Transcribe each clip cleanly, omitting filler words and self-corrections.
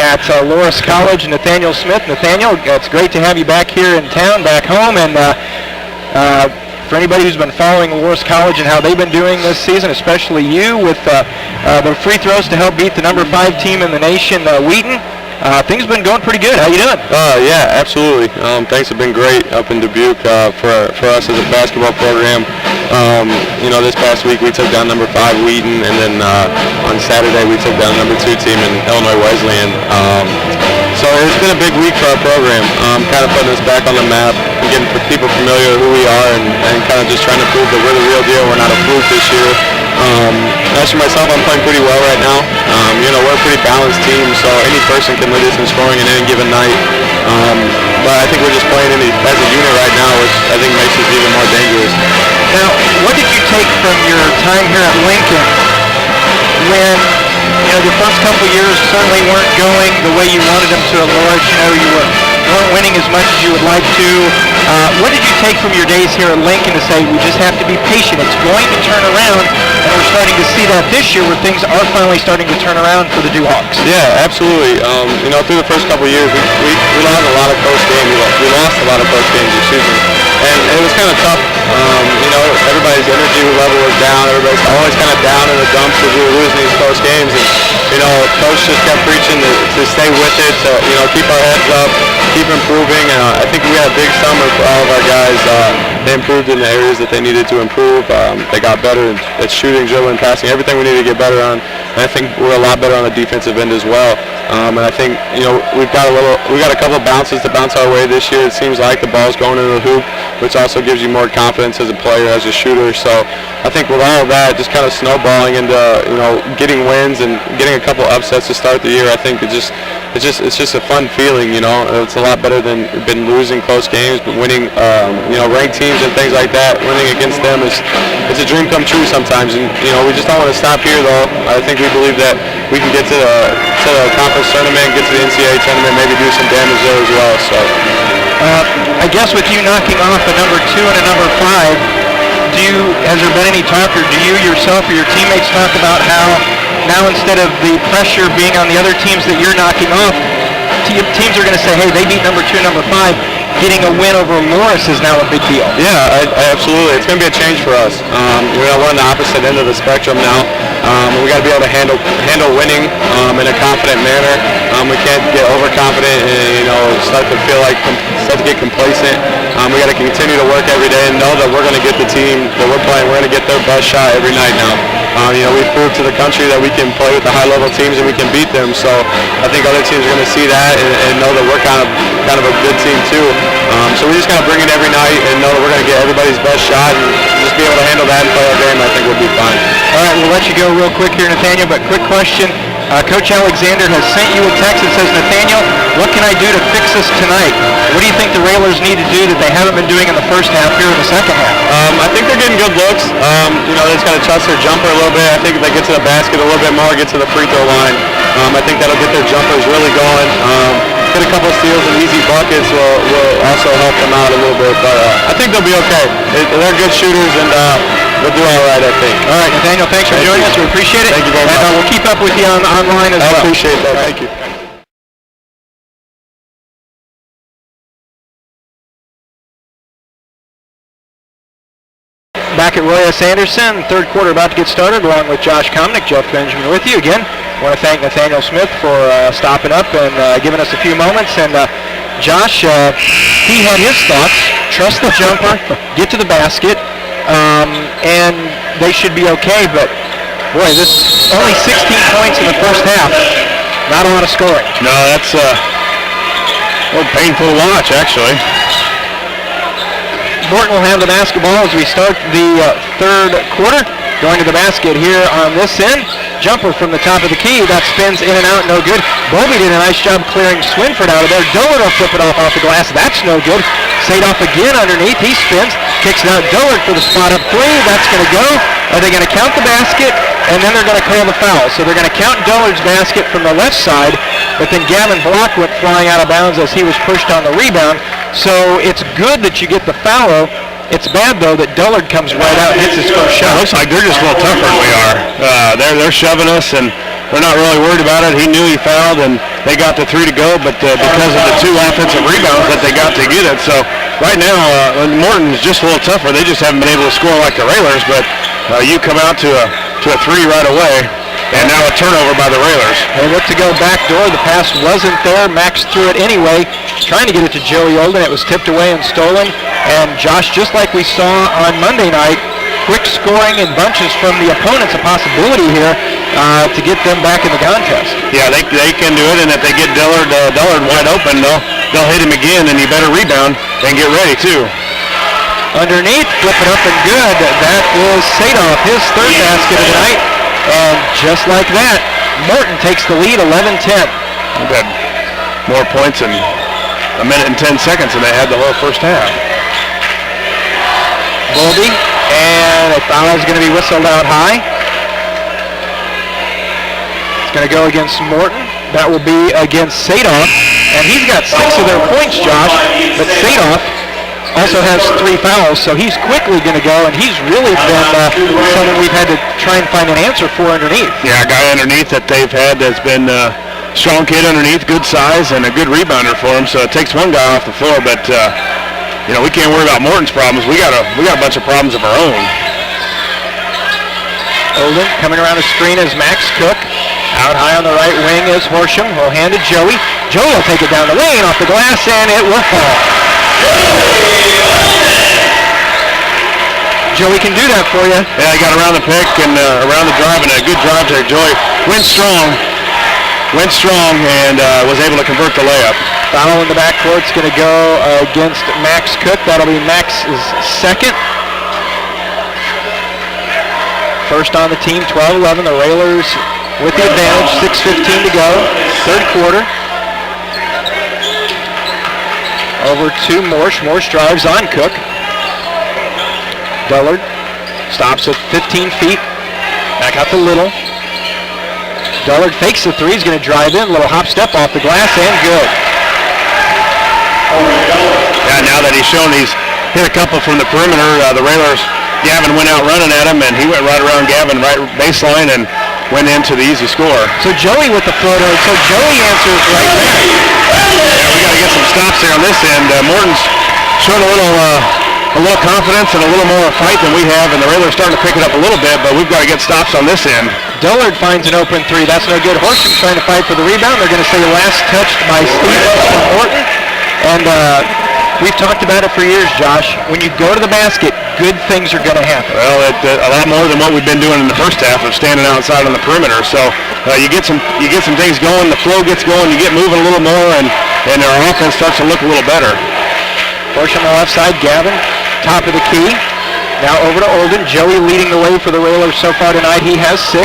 at Loras College, Nathaniel Smith. Nathaniel, it's great to have you back here in town, back home, and for anybody who's been following Loras College and how they've been doing this season, especially you with the free throws to help beat the number 5 team in the nation, Eaton. Things have been going pretty good. How you doing? Yeah, absolutely. Things have been great up in Dubuque for us as a basketball program. This past week we took down number 5 Eaton, and then on Saturday we took down number 2 team in Illinois Wesleyan. So it's been a big week for our program, kind of putting us back on the map, and getting people familiar with who we are, and kind of just trying to prove that we're the real deal. We're not a fluke this year. As for myself, I'm playing pretty well right now. We're a pretty balanced team, so any person can lead us in scoring in any given night. But I think we're just playing as a unit right now, which I think makes us even more dangerous. Now, what did you take from your time here at Lincoln when, the first couple of years certainly weren't going the way you wanted them to at Loras? You weren't winning as much as you would like to. What did you take from your days here at Lincoln to say we just have to be patient? It's going to turn around, and we're starting to see that this year where things are finally starting to turn around for the Dewhawks. Yeah, absolutely. Through the first couple of years, we lost a lot of close games. We lost a lot of close games this season, and it was kind of tough. Everybody's energy level was down. Everybody's always kind of down in the dumps as we were losing these close games. And coach just kept preaching to stay with it, to keep our heads up, keep improving. I think we had a big summer for all of our guys. They improved in the areas that they needed to improve. They got better at shooting, dribbling, passing, everything we needed to get better on. And I think we're a lot better on the defensive end as well. And I think we got a couple of bounces to bounce our way this year. It seems like the ball's going into the hoop, which also gives you more confidence as a player, as a shooter. So I think with all of that, just kind of snowballing into getting wins and getting a couple upsets to start the year, I think it's just a fun feeling. It's a lot better than been losing close games, but winning ranked teams and things like that. Winning against them it's a dream come true sometimes, and we just don't want to stop here though. I think we believe that we can get to the conference tournament, get to the NCAA tournament, maybe do some damage there as well. So I guess with you knocking off a number 2 and a number 5, has there been any talk, or do you yourself or your teammates talk about how now instead of the pressure being on the other teams that you're knocking off, teams are going to say, hey, they beat number 2, number 5. Getting a win over Loras is now a big deal. Yeah, absolutely. It's going to be a change for us. We're on the opposite end of the spectrum now. We got to be able to handle winning in a confident manner. We can't get overconfident and start to get complacent. We got to continue to work every day and know that we're going to get the team that we're playing. We're going to get their best shot every night now. We've proved to the country that we can play with the high-level teams and we can beat them. So I think other teams are going to see that and know that we're kind of a good team too. So we just got to bring it every night and know that we're going to get everybody's best shot and just be able to handle that and play our game. I think we'll be fine. All right, we'll let you go real quick here, Nathaniel, but quick question. Coach Alexander has sent you a text that says, Nathaniel, what can I do to fix us tonight? What do you think the Railers need to do that they haven't been doing in the first half here in the second half? I think they're getting good looks. They just got to trust their jumper a little bit. I think if they get to the basket a little bit more, get to the free throw line, I think that'll get their jumpers really going. Get a couple of steals and easy buckets will also help them out a little bit. But I think they'll be okay. They're good shooters, and we'll do all right, I think. All right, Nathaniel, thanks for joining us. We appreciate it. Thank you very much. And we'll keep up with you online as well. I appreciate that. Thank you. Back at Roy S. Anderson, third quarter about to get started, along with Josh Komnick, Jeff Benjamin with you again. I want to thank Nathaniel Smith for stopping up and giving us a few moments. And Josh, he had his thoughts. Trust the jumper, get to the basket, and they should be okay. But boy, this only 16 points in the first half. Not a lot of scoring. No, that's a little painful to watch, actually. Morton will have the basketball as we start the third quarter. Going to the basket here on this end. Jumper from the top of the key. That spins in and out, no good. Bobby did a nice job clearing Swinford out of there. Dillard will flip it off the glass. That's no good. Sadoff again underneath. He spins. Kicks it out. Dillard for the spot up 3. That's going to go. Are they going to count the basket? And then they're going to call the foul. So they're going to count Dillard's basket from the left side. But then Gavin Block went flying out of bounds as he was pushed on the rebound. So it's good that you get the foul. It's bad, though, that Dillard comes right out and hits his first shot. It looks like they're just a little tougher than we are. They're shoving us, and they're not really worried about it. He knew he fouled, and they got the 3 to go, but because of the 2 offensive rebounds that they got to get it. So right now, Morton's just a little tougher. They just haven't been able to score like the Railers, but you come out to a 3 right away, and now a turnover by the Railers. They look to go back door. The pass wasn't there. Max threw it anyway, trying to get it to Joey Olden. It was tipped away and stolen. And Josh, just like we saw on Monday night, quick scoring in bunches from the opponents, a possibility here to get them back in the contest. Yeah, they can do it, and if they get Dillard wide open, they'll hit him again, and he better rebound and get ready too. Underneath, flip it up and good. That is Sadoff, his 3rd basket of the night. And just like that, Morton takes the lead, 11-10. They've had more points in a minute and 10 seconds than they had the whole first half. Volby, and a foul is going to be whistled out high. It's going to go against Morton. That will be against Sadoff. And he's got 6 of their points, Josh, but Sadoff also has 3 fouls, so he's quickly going to go, and he's really been someone we've had to try and find an answer for underneath. Yeah, a guy underneath that they've had has been a strong kid underneath, good size, and a good rebounder for him, so it takes one guy off the floor, but we can't worry about Morton's problems. We got a bunch of problems of our own. Olden coming around the screen is Max Cook. Out high on the right wing is Horsham. Will hand it Joey. Joey will take it down the lane off the glass, and it will fall. Joey can do that for you. Yeah, he got around the pick and around the drive, and a good drive there. Joey went strong, and was able to convert the layup. Foul in the backcourt is going to go against Max Cook. That'll be Max's 2nd. First on the team, 12-11. The Railers with the advantage, 6:15 to go. 3rd quarter. Over to Morsch. Morsch drives on Cook. Dullard stops at 15 feet. Back out to Little. Dullard fakes the 3. He's going to drive in. Little hop step off the glass and good. Yeah, now that he's shown he's hit a couple from the perimeter, the Railers, Gavin went out running at him, and he went right around Gavin, right baseline, and went into the easy score. So Joey with the photo. So Joey answers right back. Yeah, we got to get some stops there on this end. Morton's showing a little confidence and a little more fight than we have, and the Railers starting to pick it up a little bit, but we've got to get stops on this end. Dullard finds an open 3. That's no good. Horsham trying to fight for the rebound. They're going to say last touched by Stevens from Morton. And we've talked about it for years, Josh. When you go to the basket, good things are going to happen. Well, a lot more than what we've been doing in the first half of standing outside on the perimeter. So you get some things going, the flow gets going, you get moving a little more, and our offense starts to look a little better. Horsham on the left side, Gavin, top of the key. Now over to Olden. Joey leading the way for the Railers so far tonight. He has 6.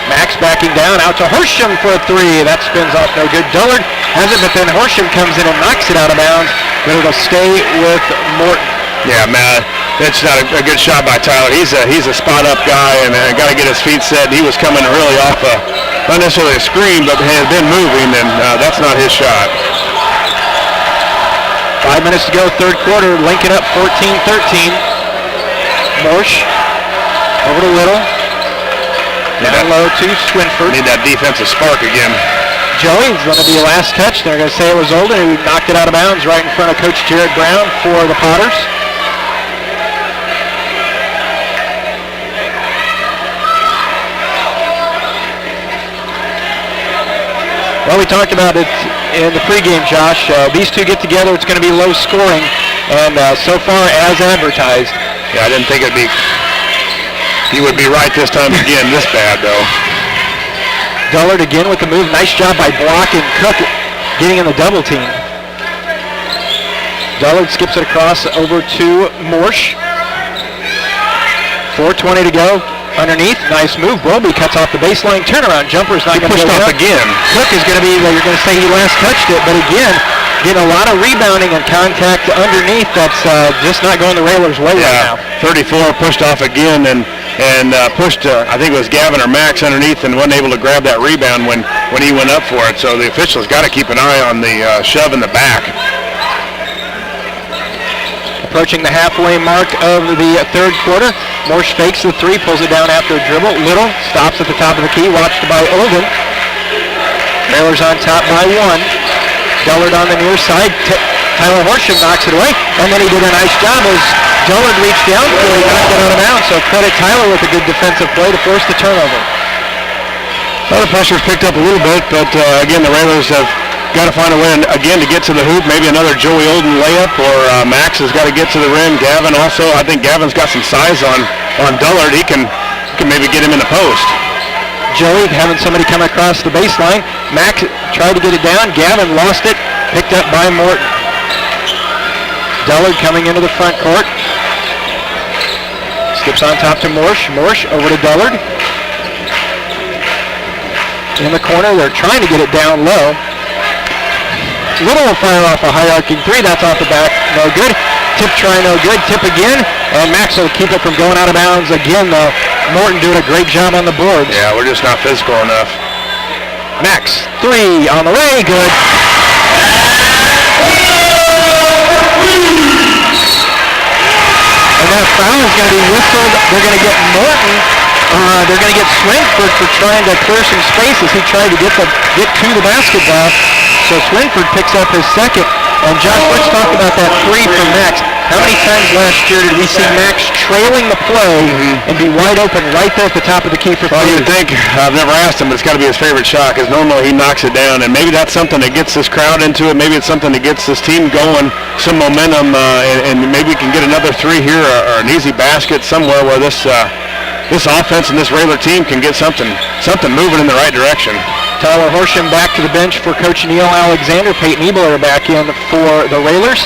Max backing down, out to Horsham for a 3. That spins off no good. Dullard has it, but then Horsham comes in and knocks it out of bounds, but it'll stay with Morton. Yeah, man, that's not a good shot by Tyler. He's a spot-up guy, and got to get his feet set. He was coming really off not necessarily a screen, but had been moving, and that's not his shot. 5 minutes to go, 3rd quarter. Lincoln up 14-13. Morsch over to Little. Down low to Swinford. Need that defensive spark again. Joey's going to be a last touch. They're going to say it was Olden who knocked it out of bounds right in front of Coach Jared Brown for the Potters. Well, we talked about it in the pregame, Josh. These two get together, it's going to be low scoring, and so far as advertised. Yeah, I didn't think he would be right this time again, this bad though. Dullard again with the move. Nice job by Block and Cook getting in the double team. Dullard skips it across over to Morsch. 4:20 to go. Underneath, nice move. Bowlby cuts off the baseline. Turnaround jumper's not going to go pushed off down. again. Cook is going to be, you're going to say he last touched it, but again, getting a lot of rebounding and contact underneath. That's just not going the Railers' way right now. 34 pushed off again and pushed, I think it was Gavin or Max underneath, and wasn't able to grab that rebound when he went up for it. So the officials got to keep an eye on the shove in the back. Approaching the halfway mark of the 3rd quarter. Morsch fakes the 3, pulls it down after a dribble. Little stops at the top of the key, watched by Olden. Railers on top by 1. Dullard on the near side. Tyler Horsham knocks it away, and then he did a nice job as Dullard reached down for it. He knocked it out of bounds, so credit Tyler with a good defensive play to force the turnover. Well, the pressure's picked up a little bit, but again, the Railers have got to find a way again to get to the hoop. Maybe another Joey Olden layup, or Max has got to get to the rim. Gavin also, I think Gavin's got some size on Dullard. He can maybe get him in the post. Joey having somebody come across the baseline. Max tried to get it down. Gavin lost it. Picked up by Morton. Dullard coming into the front court. Skips on top to Morsh. Morsh over to Dullard. In the corner, they're trying to get it down low. Little will fire off a high arcing three. That's off the back. No good. Tip try no good. Tip again. And Max will keep it from going out of bounds again, though. Morton doing a great job on the boards. Yeah, we're just not physical enough. Max, 3 on the way. Good. And that foul is going to be whistled. They're going to get Morton. They're going to get Swinford for trying to clear some space as he tried to get to the basketball. So Swinford picks up his second. And Josh, let's talk about that 3 from Max. How many times last year did we see Max trailing the play and be wide open right there at the top of the key for 3? Well, you'd think, I've never asked him, but it's got to be his favorite shot, because normally he knocks it down, and maybe that's something that gets this crowd into it. Maybe it's something that gets this team going, some momentum, and maybe we can get another 3 here or an easy basket somewhere where this offense and this Railer team can get something moving in the right direction. Tyler Horsham back to the bench for Coach Neil Alexander. Peyton Ebler back in for the Railers.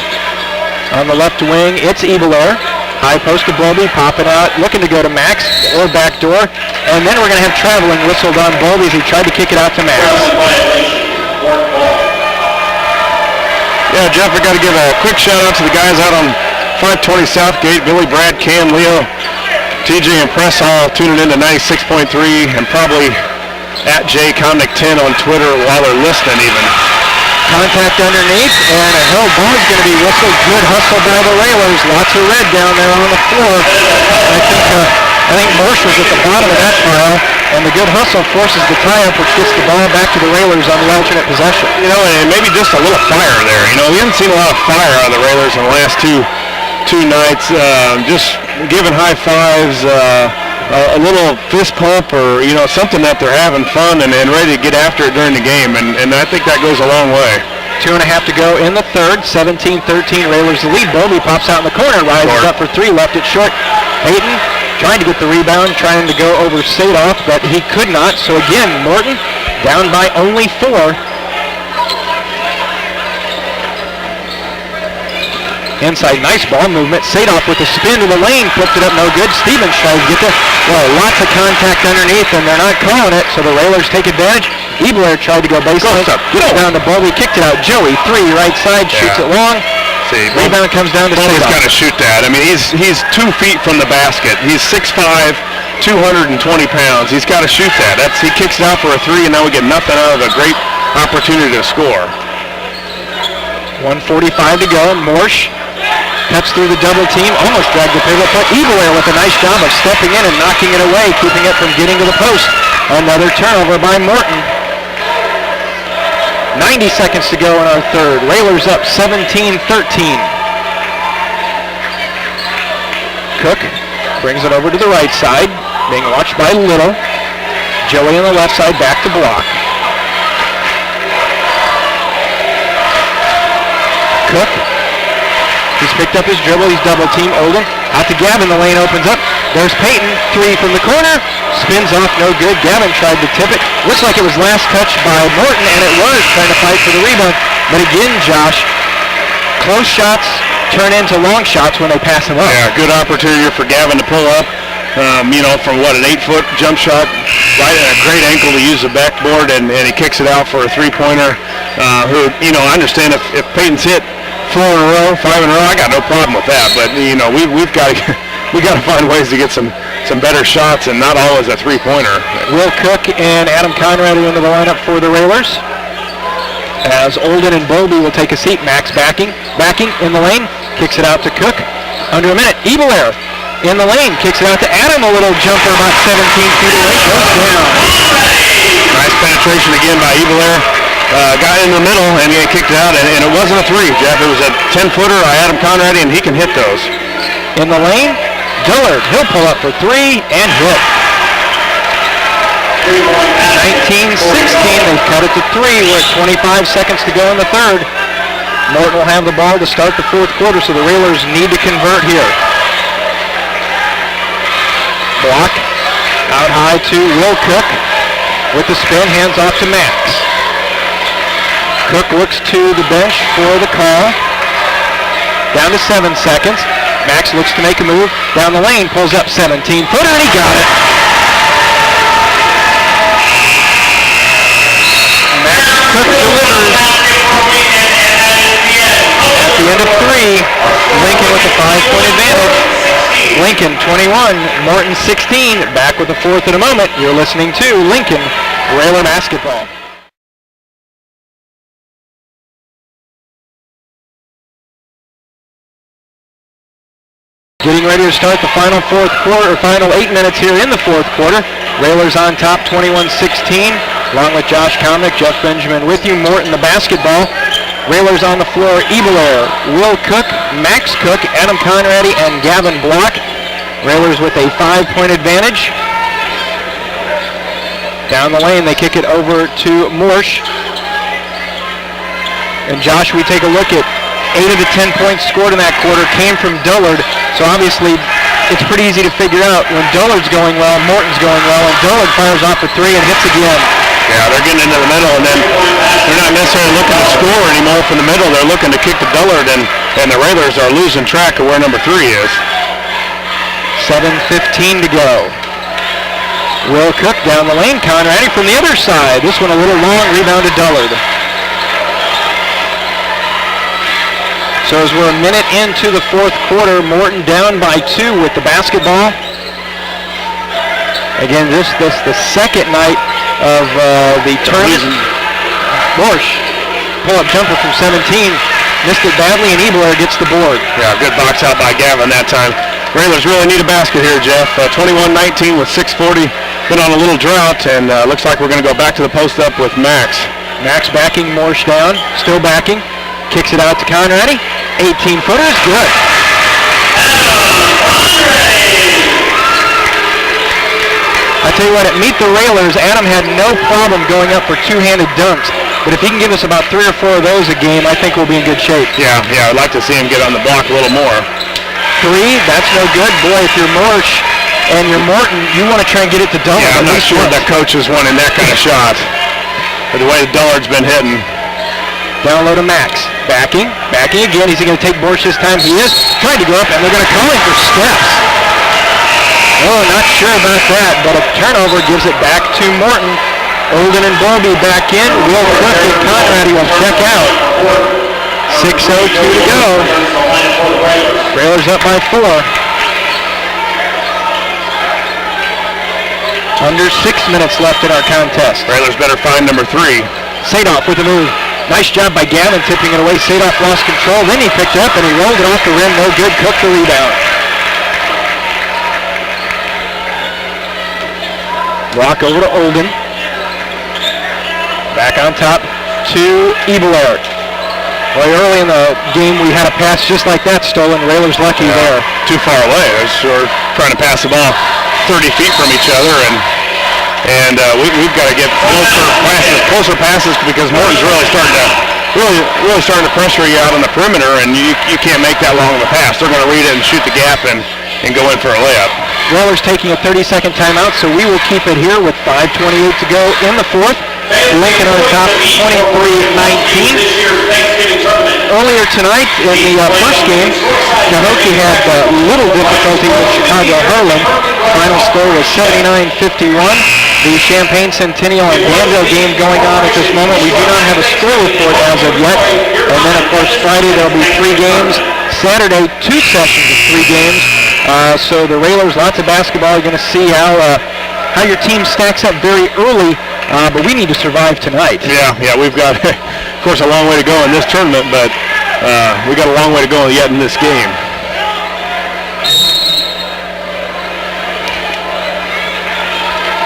On the left wing, it's Ebler. High post to Bowlby, popping out, looking to go to Max, or back door. And then we're going to have traveling whistled on Bowlby as he tried to kick it out to Max. Yeah, Jeff, I got to give a quick shout out to the guys out on 520 Southgate, Billy, Brad, Cam, Leo, TJ, and Press all tuning in to 96.3, and probably at Komnick 10 on Twitter while they're listening even. Contact underneath, and a held ball is going to be whistled. Good hustle by the Railers. Lots of red down there on the floor. I think Morsh was at the bottom of that pile, and the good hustle forces the tie-up, which gets the ball back to the Railers on the alternate possession. You know, and maybe just a little fire there. You know, we haven't seen a lot of fire out of the Railers in the last two nights. Just giving high fives, a little fist pump, or something that they're having fun and ready to get after it during the game, and I think that goes a long way. 2.5 to go in the third. 17-13 Railers the lead. Bowlby pops out in the corner, rises up for 3, left it short. Peyton trying to get the rebound, trying to go over Sadoff, but he could not. So again, Morton down by only 4. Inside, nice ball movement. Sadoff with a spin to the lane, flipped it up, no good. Stevens tries to get there. Well, lots of contact underneath, and they're not calling it, so the Railers take advantage. Ebler tried to go baseline, get it down to Bowlby, kicked it out. Joey, 3, right side, shoots it long. See, rebound comes down to Bowlby's Sadoff. got to shoot that. I mean, he's 2 feet from the basket. He's 6'5", 220 pounds. He's got to shoot that. He kicks it out for a 3, and now we get nothing out of a great opportunity to score. 1:45 to go. Morsh cuts through the double team, almost dragged the pivot, but Ebler with a nice job of stepping in and knocking it away, keeping it from getting to the post. Another turnover by Morton. 90 seconds to go in our third. Railers up 17-13. Cook brings it over to the right side, being watched by Little. Joey on the left side, back to block. Cook. He's picked up his dribble. He's double team. Olden out to Gavin. The lane opens up. There's Peyton. 3 from the corner. Spins off. No good. Gavin tried to tip it. Looks like it was last touched by Morton, and it was trying to fight for the rebound. But again, Josh, close shots turn into long shots when they pass them up. Yeah, good opportunity for Gavin to pull up. From an 8-foot jump shot, right at a great ankle to use the backboard, and he kicks it out for a 3-pointer. I understand if Peyton's hit 4 in a row, 5 in a row, I got no problem with that. But we've got to find ways to get some better shots, and not always a 3-pointer. Will Cook and Adam Conrad are into the lineup for the Railers. As Olden and Bowlby will take a seat. Max backing in the lane, kicks it out to Cook. Under a minute, Ebler in the lane, kicks it out to Adam. A little jumper about 17 feet away, goes down. Nice penetration again by Ebler. got in the middle and he kicked it out, and it wasn't a three, Jeff. It was a 10-footer. Adam Conradi, and he can hit those. In the lane, Dillard, he'll pull up for three and hit. 19-16, they cut it to three. We're at 25 seconds to go in the third. Morton will have the ball to start the fourth quarter, so the Railers need to convert here. Block, out high to Will Cook. With the spin, hands off to Max. Cook looks to the bench for the call. Down to 7 seconds. Max looks to make a move. Down the lane, pulls up 17-footer, and he got it. Max Cook delivers. At the end of three, Lincoln with a 5-point advantage. Lincoln 21, Morton 16. Back with the fourth in a moment. You're listening to Lincoln Railer Basketball. Getting ready to start the final fourth quarter, final 8 minutes here in the fourth quarter. Railers on top 21-16, along with Josh Komnick, Jeff Benjamin with you. Morton the basketball. Railers on the floor, Ebelair, Will Cook, Max Cook, Adam Conradi, and Gavin Block. Railers with a 5-point advantage. Down the lane, they kick it over to Morsch. And Josh, we take a look at 8 of the 10 points scored in that quarter came from Dillard. So obviously, it's pretty easy to figure out when Dillard's going well, Morton's going well, and Dillard fires off for three and hits again. Yeah, they're getting into the middle, and then they're not necessarily looking to score anymore from the middle. They're looking to kick to Dillard, and the Railers are losing track of where number 3 is. 7:15 to go. Will Cook down the lane, Conradi from the other side. This one a little long, rebound to Dillard. So as we're a minute into the fourth quarter, Morton down by 2 with the basketball. Again, this the second night of the tournament. Morsch, pull-up jumper from 17, missed it badly, and Ebelair gets the board. Yeah, good box out by Gavin that time. Railers really need a basket here, Jeff. 21-19 with 6:40. Been on a little drought, and looks like we're going to go back to the post up with Max. Max backing Morsch down, still backing. Kicks it out to Conradi. 18-footer is good. I tell you what, at Meet the Railers, Adam had no problem going up for two-handed dunks. But if he can give us about 3 or 4 of those a game, I think we'll be in good shape. Yeah, I'd like to see him get on the block a little more. 3, that's no good. Boy, if you're Morsch and you're Morton, you want to try and get it to Dullard. Yeah, I'm not sure that coach is wanting that kind of shot. But the way Dullard's been hitting. Down low to Max. Backing again. Is he going to take Morsch this time? He is. Trying to go up, and they're going to call him for steps. Oh, not sure about that, but a turnover gives it back to Morton. Olden and Bowlby back in. Will Cook and Conradi will check out. 6:02 to go. Railers up by 4. Under 6 minutes left in our contest. Railers better find number 3. Sadoff with the move. Nice job by Gavin tipping it away. Sadoff lost control. Then he picked it up and he rolled it off the rim. No good. Cook the rebound. Block over to Olden. Back on top to Ebelair. Well, early in the game we had a pass just like that stolen. Railers lucky there. Too far away. We're trying to pass the ball 30 feet from each other, and we've got to get closer passes because Morton's really starting to pressure you out on the perimeter, and you can't make that long of a pass. They're going to read it and shoot the gap and go in for a layup. Railers taking a 30-second timeout, so we will keep it here with 5:28 to go in the fourth. Lincoln on top, 23-19. Earlier tonight in the first game, Cahokia had a little difficulty with Chicago Harlan. Final score was 79-51. The Champaign Centennial and Danville game going on at this moment. We do not have a score report as of yet. And then, of course, Friday there will be 3 games. Saturday, 2 sessions of 3 games. So the Railers, lots of basketball. You're going to see how your team stacks up very early. But we need to survive tonight. Yeah, we've got, of course, a long way to go in this tournament, but we got a long way to go yet in this game.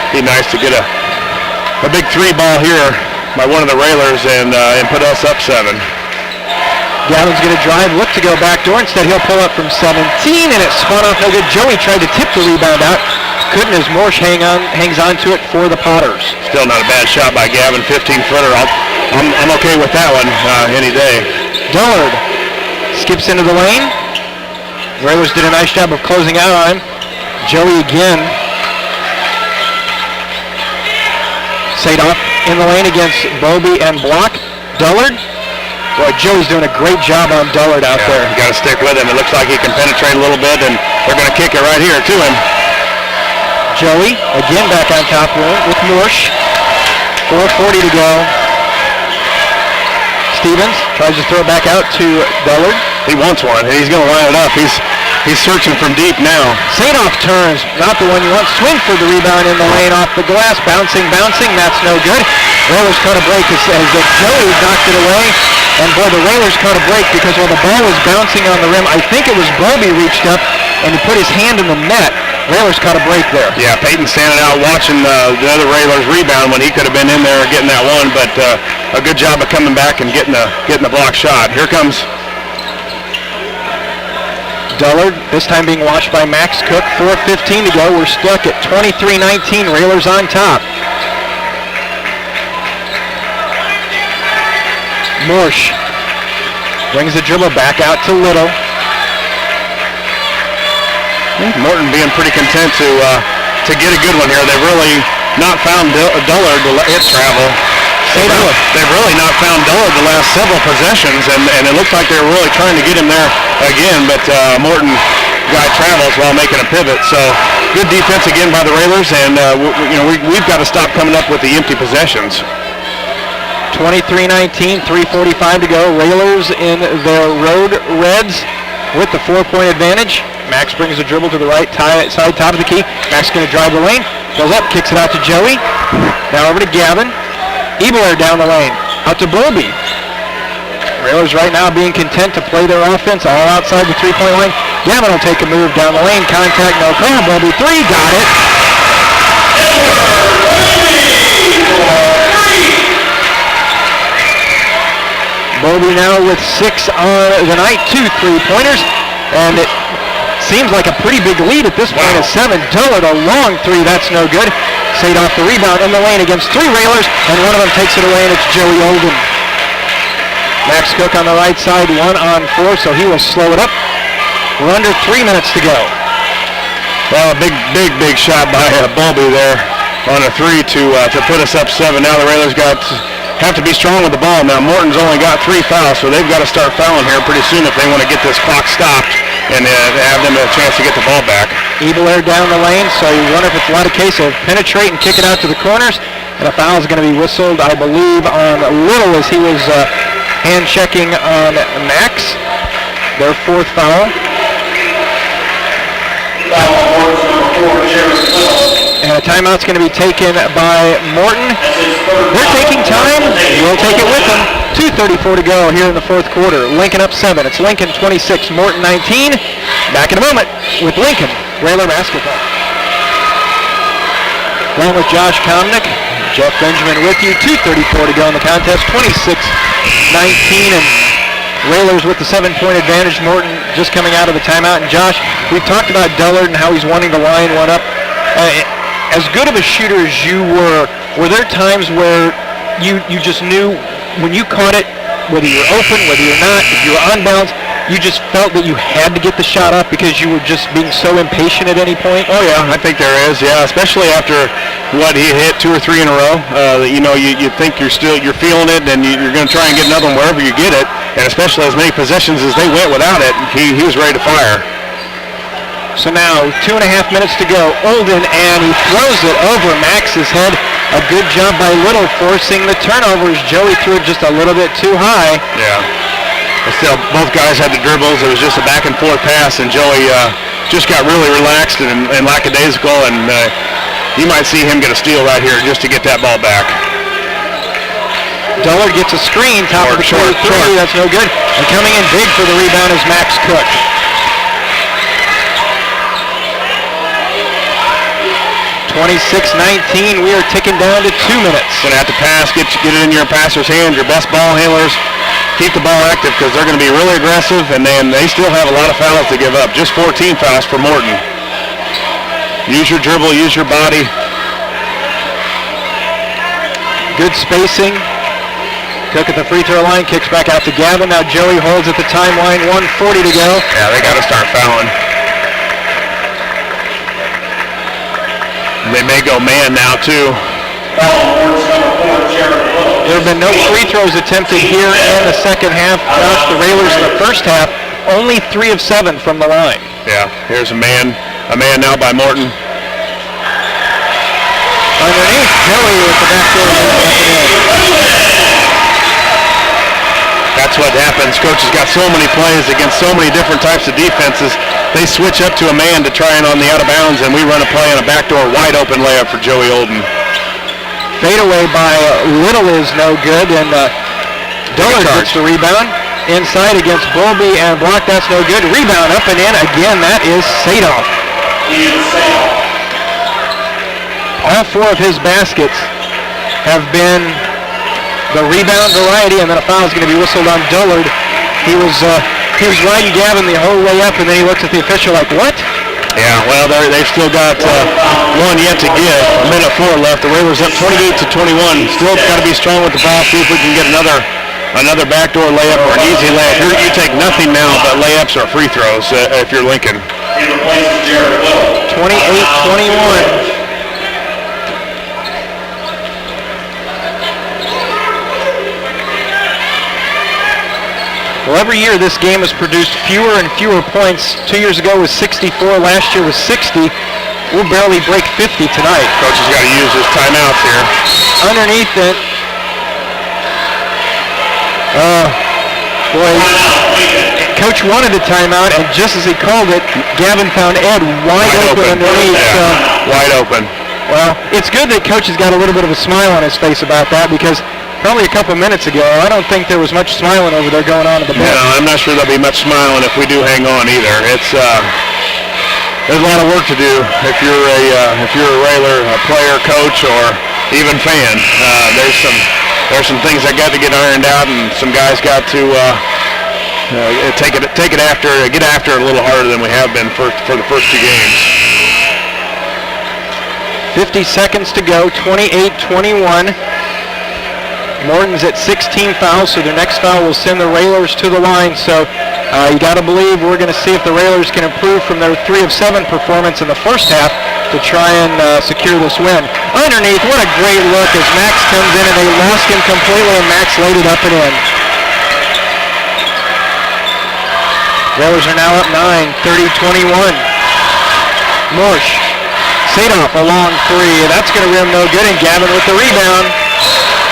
Be nice to get a big 3 ball here one of the Railers and put us up 7. Gavin's going to drive, look to go backdoor. Instead, he'll pull up from 17, and it spun off no good. Joey tried to tip the rebound out. Couldn't as Morsh hangs on to it for the Potters. Still not a bad shot by Gavin, 15-footer. I'm okay with that one any day. Dullard skips into the lane. Railers did a nice job of closing out on him. Joey again. Sadoff in the lane against Bobby and Block. Dullard. Boy, Joey's doing a great job on Dullard out there. You got to stick with him. It looks like he can penetrate a little bit, and they're going to kick it right here to him. Joey again back on top with Morsh. 4:40 to go. Stevens tries to throw it back out to Dullard. He wants one. He's going to line it up. He's searching from deep now. Sadoff turns, not the one you want. Swing for the rebound in the lane off the glass. Bouncing. That's no good. Railers caught a break as Joey knocked it away. And boy, the Railers caught a break because while the ball was bouncing on the rim, I think it was Bobby reached up and he put his hand in the net. Railers caught a break there. Yeah, Peyton standing out watching the other Railers rebound when he could have been in there getting that one, but a good job of coming back and getting the block shot. Here comes Dullard, this time being watched by Max Cook. 4:15 to go. We're stuck at 23-19. Railers on top. Morsh brings the dribble back out to Little. Morton being pretty content to get a good one here. They've really not found Dullard to let it travel. They've really not found Dullard the last several possessions, and it looks like they're really trying to get him there again, but Morton guy travels while making a pivot. So good defense again by the Railers, and we've got to stop coming up with the empty possessions. 23-19, 3:45 to go. Railers in their road reds with the 4-point advantage. Max brings the dribble to the right side, top of the key. Max going to drive the lane, goes up, kicks it out to Joey. Now over to Gavin. Ebler down the lane, out to Bobby. Railers right now being content to play their offense all outside the 3-point line. Gavin will take a move down the lane, contact, no call. Bobby 3, got it. Bobby now with 6 on the night, 2 3-pointers, and it seems like a pretty big lead at this point of 7. Dullard, a long 3, that's no good. Sadoff the rebound in the lane against 3 Railers, and one of them takes it away, and it's Joey Olden. Max Cook on the right side, 1 on 4, so he will slow it up. We're under 3 minutes to go. Well, a big shot by Bobby there on a 3 to put us up 7. Now the Railers have to be strong with the ball. Now Morton's only got 3 fouls, so they've got to start fouling here pretty soon if they want to get this clock stopped and have them a chance to get the ball back. Ebler down the lane, so you wonder if it's not a case of penetrate and kick it out to the corners, and a foul is going to be whistled, I believe, on Little as he was hand checking on Max. Their 4th foul. And a timeout's going to be taken by Morton. They're taking time. We'll take it with them. 2:34 to go here in the 4th quarter. Lincoln up 7. It's Lincoln 26, Morton 19. Back in a moment with Lincoln Railer basketball. Along with Josh Komnick, Jeff Benjamin with you. 2:34 to go in the contest. 26-19, and Railers with the 7-point advantage. Morton just coming out of the timeout. And Josh, we've talked about Dullard and how he's wanting to line one up. As good of a shooter as you were there times where you just knew when you caught it, whether you're open, whether you're not, if you were on bounds, you just felt that you had to get the shot up because you were just being so impatient at any point? Oh yeah, I think there is. Yeah, especially after what he hit 2 or 3 in a row. You think you're feeling it, and you're going to try and get another one wherever you get it. And especially as many possessions as they went without it, he was ready to fire. So now 2.5 minutes to go. Olden, and he throws it over Max's head. A good job by Little forcing the turnovers. Joey threw it just a little bit too high. Yeah. But still, both guys had the dribbles. It was just a back and forth pass, and Joey just got really relaxed and lackadaisical, and you might see him get a steal right here just to get that ball back. Dullard gets a screen, top of the short 3. That's no good. And coming in big for the rebound is Max Cook. 26-19. We are ticking down to 2 minutes. Going to have to pass, get it in your passer's hands, your best ball handlers. Keep the ball active because they're going to be really aggressive, and then they still have a lot of fouls to give up. Just 14 fouls for Morton. Use your dribble, use your body. Good spacing. Cook at the free throw line, kicks back out to Gavin. Now Joey holds at the timeline, 1:40 to go. Yeah, they got to start fouling. They may go man now, too. There have been no free throws attempted here in the second half. Josh, the Railers in the first half, only 3 of 7 from the line. Yeah, here's a man now by Morton. Underneath, Joey with the backdoor. That's what happens. Coach has got so many plays against so many different types of defenses. They switch up to a man to try and on the out of bounds, and we run a play on a backdoor wide open layup for Joey Olden. Fadeaway by Little is no good, and Dillard gets the rebound. Inside against Bowlby and block, that's no good. Rebound up and in again, that is Sadoff. All 4 of his baskets have been the rebound variety, and then a foul is going to be whistled on Dillard. He was riding Gavin the whole way up, and then he looks at the official like, what? Yeah, well, they've still got one yet to give. A minute 4 left. The Railers up 28-21. Still got to be strong with the ball. See if we can get another backdoor layup or an easy layup. You take nothing now but layups or free throws if you're Lincoln. 28-21. Well, every year this game has produced fewer and fewer points. 2 years ago was 64, last year was 60. We'll barely break 50 tonight. Coach has got to use his timeouts here. Underneath it. Boy, Coach wanted a timeout, and just as he called it, Gavin found Ed wide open underneath. Yeah, wide open. Well, it's good that Coach has got a little bit of a smile on his face about that, because probably a couple minutes ago, I don't think there was much smiling over there going on at the bench. No, I'm not sure there'll be much smiling if we do hang on either. It's there's a lot of work to do if you're a Railer, a player, coach, or even fan. There's some things that got to get ironed out, and some guys got to get after it a little harder than we have been for the first 2 games. 50 seconds to go, 28-21. Morton's at 16 fouls, so their next foul will send the Railers to the line. So you got to believe we're going to see if the Railers can improve from their 3 of 7 performance in the first half to try and secure this win. Underneath, what a great look as Max comes in, and they lost him completely, and Max laid it up and in. Railers are now up 9, 30-21. Morsch, Sadoff a long 3, that's going to rim no good, and Gavin with the rebound.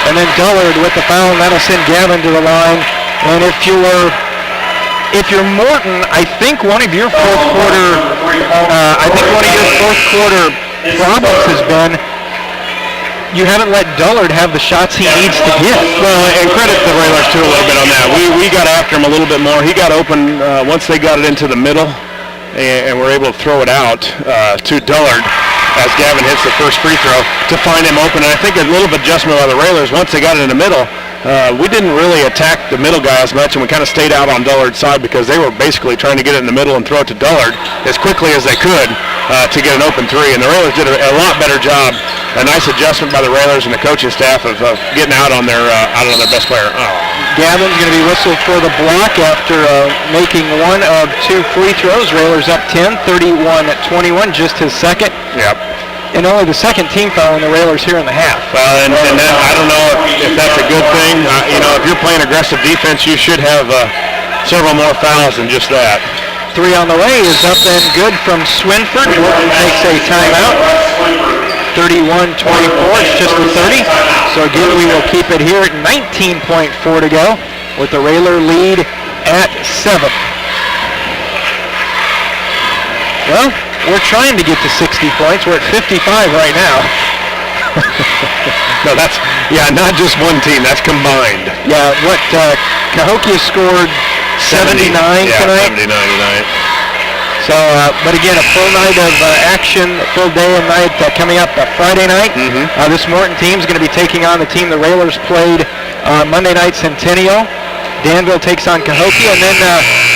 And then Dullard with the foul, and that'll send Gavin to the line. And if you're Morton, I think one of your fourth quarter problems has been you haven't let Dullard have the shots he needs to get. Well, and credit the Railers too a little bit on that. We got after him a little bit more. He got open once they got it into the middle, and were able to throw it out to Dullard as Gavin hits the first free throw to find him open. And I think a little bit adjustment by the Railers once they got it in the middle. We didn't really attack the middle guy as much, and we kind of stayed out on Dullard's side because they were basically trying to get it in the middle and throw it to Dullard as quickly as they could to get an open 3. And the Railers did a lot better job. A nice adjustment by the Railers and the coaching staff of getting out on their best player. Gavin's going to be whistled for the block after making 1 of 2 free throws. Railers up 10, 31-21, just his second. Yep. And only the second team foul on the Railers here in the half. Well, and that, I don't know if that's a good thing. If you're playing aggressive defense, you should have several more fouls than just that. 3 on the way is up and good from Swinford. Morton takes a timeout. 31-24, it's just the 30. So again, we will keep it here at 19.4 to go with the Railer lead at 7. Well, we're trying to get to 60 points. We're at 55 right now. No, not just one team. That's combined. Yeah, Cahokia scored 79 tonight. 79 tonight. So, but again, a full night of action, full day and night coming up Friday night. This Morton team is going to be taking on the team the Railers played Monday night, Centennial. Danville takes on Cahokia, and then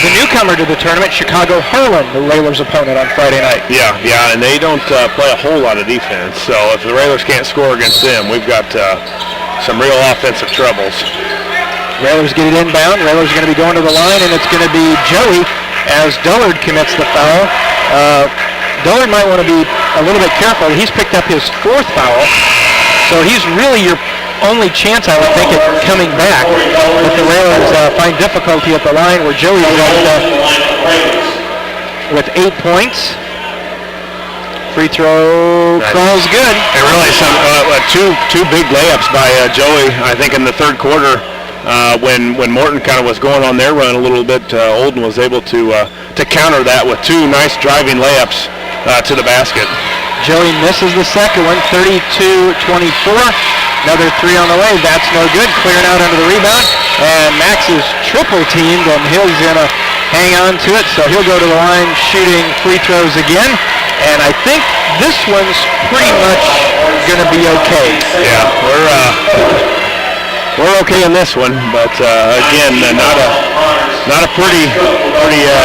the newcomer to the tournament, Chicago Harlan, the Railers' opponent on Friday night. Yeah, and they don't play a whole lot of defense, so if the Railers can't score against them, we've got some real offensive troubles. Railers get it inbound. Railers are going to be going to the line, and it's going to be Joey as Dullard commits the foul. Dullard might want to be a little bit careful. He's picked up his 4th foul, so he's really your only chance, I would think, at coming back. If the Railers find difficulty at the line, where Joey with 8 points. Free throw crawls good. And really some two big layups by Joey, I think, in the third quarter. When Morton kind of was going on their run a little bit, Olden was able to counter that with 2 nice driving layups to the basket. Joey misses the second one, 32-24. Another 3 on the way. That's no good. Clearing out under the rebound. And Max is triple teamed, and he's going to hang on to it. So he'll go to the line shooting free throws again. And I think this one's pretty much going to be okay. Yeah, we're okay in this one, but again, not a pretty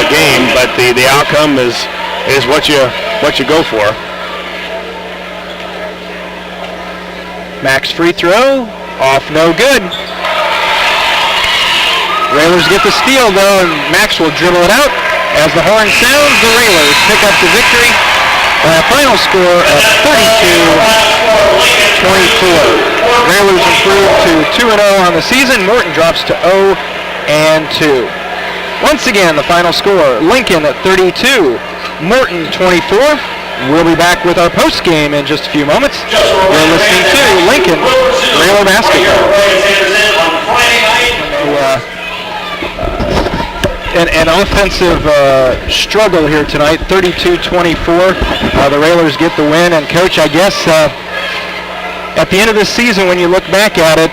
game, but the outcome is what you go for. Max free throw off, no good. Railers get the steal though, and Max will dribble it out. As the horn sounds, the Railers pick up the victory by a final score of 32-24. Railers improve to 2-0 on the season. Morton drops to 0-2. Once again, the final score, Lincoln at 32, Morton 24. We'll be back with our post game in just a few moments. You're listening to Lincoln Railer Basketball. An offensive struggle here tonight, 32-24. The Railers get the win, and Coach, I guess at the end of the season, when you look back at it,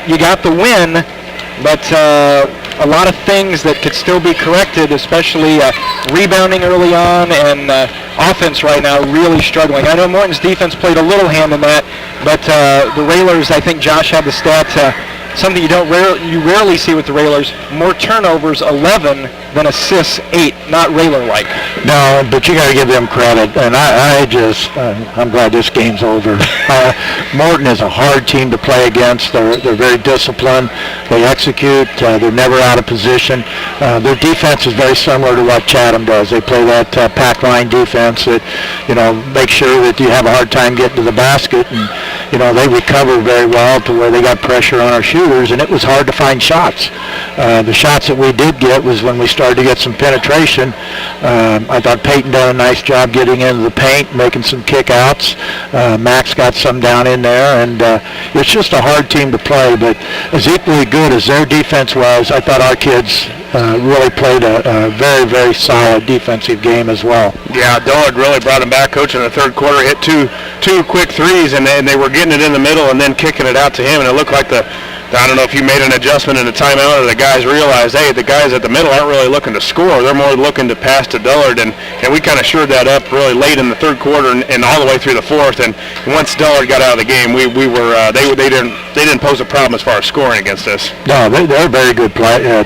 you got the win, but a lot of things that could still be corrected, especially rebounding early on, and offense right now really struggling. I know Morton's defense played a little hand in that, but the Railers, I think Josh had the stat, something you rarely see with the Railers, more turnovers 11 than assists 8, not Railer-like. No, but you got to give them credit, and I'm glad this game's over. Morton is a hard team to play against. They're very disciplined. They execute. They're never out of position. Their defense is very similar to what Chatham does. They play that pack line defense that, make sure that you have a hard time getting to the basket, and they recover very well to where they got pressure on our shooters, and it was hard to find shots. The shots that we did get was when we started to get some penetration. I thought Peyton done a nice job getting into the paint, making some kick-outs. Max got some down in there, and it's just a hard team to play, but as equally good as their defense was, I thought our kids really played a very, very solid defensive game as well. Yeah, Dullard really brought him back. Coach in the third quarter hit two quick threes, and they were getting it in the middle and then kicking it out to him, and it looked like I don't know if you made an adjustment in the timeout or the guys realized, hey, the guys at the middle aren't really looking to score. They're more looking to pass to Dullard, and we kind of shored that up really late in the third quarter and all the way through the fourth. And once Dullard got out of the game, they didn't pose a problem as far as scoring against us. No, they're a very good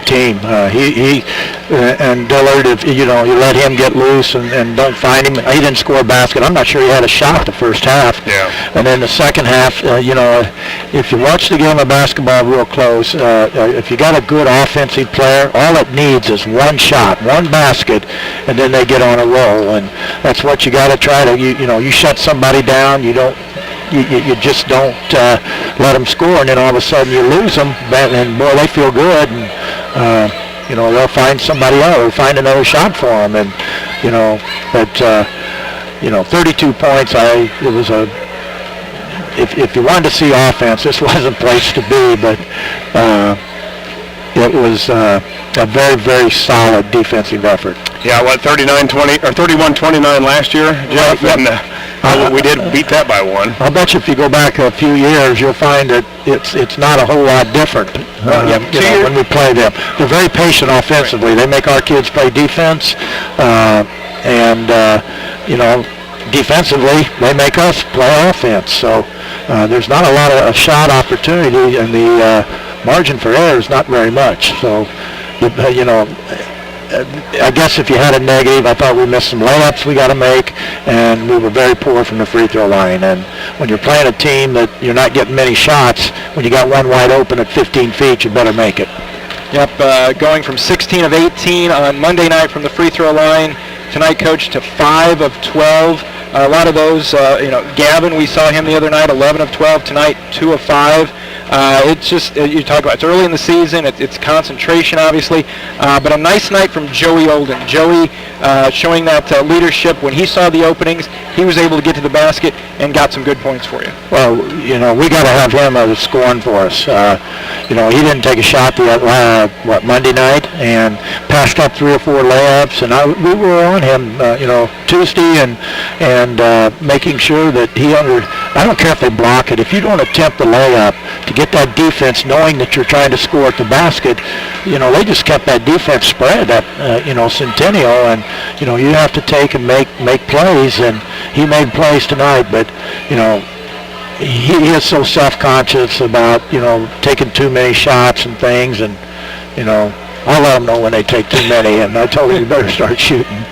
team. He and Dullard, if you let him get loose and don't find him, he didn't score a basket. I'm not sure he had a shot the first half. Yeah. And then the second half, if you watch the game of basketball real close, if you got a good offensive player, all it needs is one shot, one basket, and then they get on a roll. And that's what you got to try to. You shut somebody down. You just don't let them score, and then all of a sudden you lose them, and boy, they feel good, and they'll find somebody else, or find another shot for them, and 32 points. It was if you wanted to see offense, this wasn't a place to be, but it was a very, very solid defensive effort. Yeah, 39-20 or 31-29 last year, Jeff, yep. And we did beat that by one. I'll bet you if you go back a few years, you'll find that it's not a whole lot different when we play them. They're very patient offensively. They make our kids play defense. and defensively they make us play offense. So there's not a lot of shot opportunity, and the margin for error is not very much. So I guess if you had a negative, I thought we missed some layups we got to make, and we were very poor from the free throw line. And when you're playing a team that you're not getting many shots, when you got one wide open at 15 feet, you better make it. Yep, going from 16 of 18 on Monday night from the free throw line. Tonight, Coach, to 5 of 12. A lot of those, Gavin, we saw him the other night, 11 of 12. Tonight, 2 of 5. It's just, you talk about, it's early in the season. It's concentration, obviously. But a nice night from Joey Olden. Joey showing that leadership. When he saw the openings, he was able to get to the basket and got some good points for you. Well, we got to have him scoring for us. He didn't take a shot Monday night, and passed up 3 or 4 layups, and we were on him, Tuesday, and making sure that I don't care if they block it. If you don't attempt the layup to get that defense, knowing that you're trying to score at the basket, they just kept that defense spread at, Centennial, and, you have to take and make plays, and he made plays tonight, but, he is so self-conscious about, taking too many shots and things, and, I'll let them know when they take too many, and I told him you better start shooting.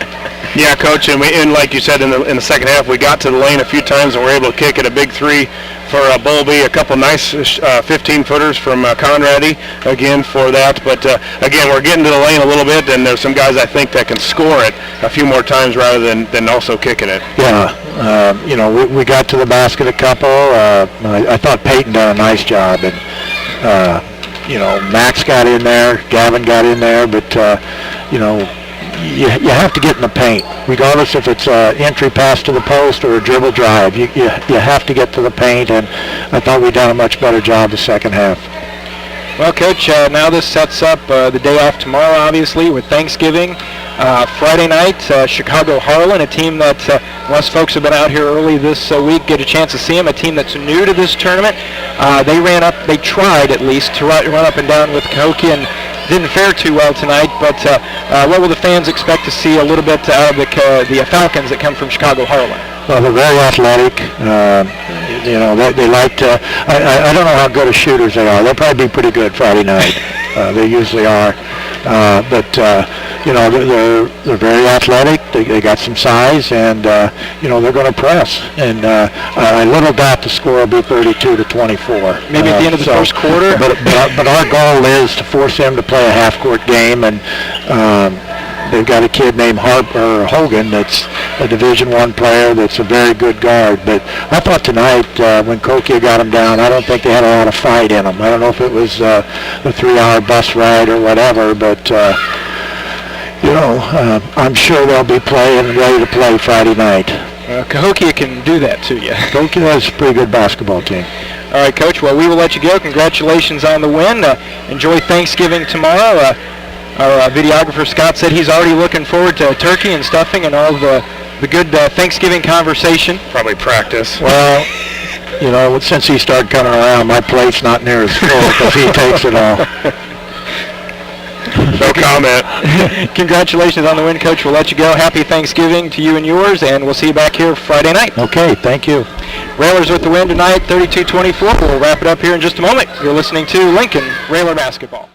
Yeah, Coach, and like you said, in the second half, we got to the lane a few times and were able to kick it a big 3 for Bowlby, a couple nice 15-footers from Conrady, again, for that. But, again, we're getting to the lane a little bit, and there's some guys, I think, that can score it a few more times rather than also kicking it. Yeah, we got to the basket a couple. I thought Peyton done a nice job, and, Max got in there, Gavin got in there, but, you have to get in the paint, regardless if it's an entry pass to the post or a dribble drive. You have to get to the paint, and I thought we done a much better job the second half. Well, Coach, now this sets up the day off tomorrow, obviously, with Thanksgiving. Friday night, Chicago Harlan, a team that, unless folks have been out here early this week, get a chance to see them, a team that's new to this tournament. They tried at least to run up and down with Cahokia, and didn't fare too well tonight, but what will the fans expect to see a little bit out of the Falcons that come from Chicago Harlan? Well, they're very athletic. They like to, I don't know how good of shooters they are. They'll probably be pretty good Friday night. They usually are. But they're very athletic. They got some size, and, they're going to press. And I little doubt the score will be 32-24. Maybe at the end of the first quarter? But our goal is to force them to play a half-court game, and they've got a kid named Hogan that's a Division I player that's a very good guard. But I thought tonight when Cahokia got them down, I don't think they had a lot of fight in them. I don't know if it was the 3-hour bus ride or whatever, but I'm sure they'll be playing and ready to play Friday night. Cahokia can do that to you. Cahokia is a pretty good basketball team. All right, Coach. Well, we will let you go. Congratulations on the win. Enjoy Thanksgiving tomorrow. Our videographer, Scott, said he's already looking forward to turkey and stuffing and all the good Thanksgiving conversation. Probably practice. Well, since he started coming around, my plate's not near as full because he takes it all. No comment. Congratulations on the win, Coach. We'll let you go. Happy Thanksgiving to you and yours, and we'll see you back here Friday night. Okay, thank you. Railers with the win tonight, 32-24. We'll wrap it up here in just a moment. You're listening to Lincoln Railer Basketball.